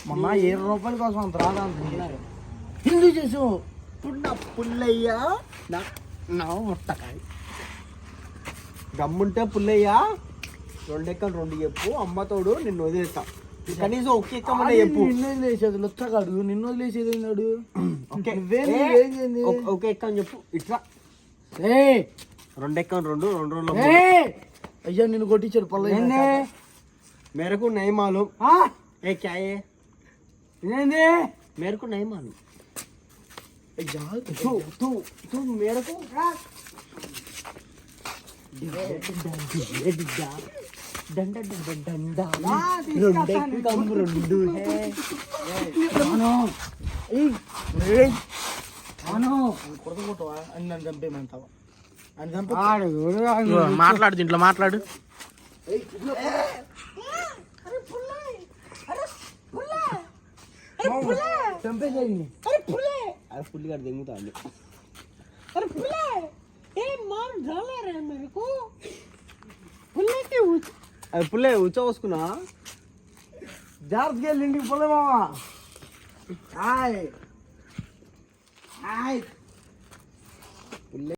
మొన్న 7 రూపాయల కోసం అంత రాదా అంటున్నారు. హిందూ చేసు పుల్లయ్య నా ముట్టకాయ దమ్ముంటే పుల్లయ్య 2 ఎక్కలు 2 చెప్పు, అమ్మతోడు నిన్ను వదిలేస్తా. కనీసం ఒకే ఎక్కమన్నా చెప్పు. నిన్ను వదిలేసేది లొచ్చగాడు, నిన్ను వదిలేసేది నాడు. ఒకే ఎక్కని చెప్పు. ఇట్లా 2 ఎక్కలు 2 రోజులు. అయ్యా నిన్ను కొట్టించాడు పల్లయ్య. మేరకు నయమాలు ఏ క్యాయే మేరకు నయమాలు తూ మేరకు డండ డండ చంపేమంటావా? మాట్లాడు, దీంట్లో మాట్లాడు. చంపేసేయండి. అరే పుల్లి గారు దెంగుతా అండి. అది పుల్లే ఉచ్చ పోసుకున్నా. జాగ్రత్తగా వెళ్ళిండి పుల్ల మామ. Hi hi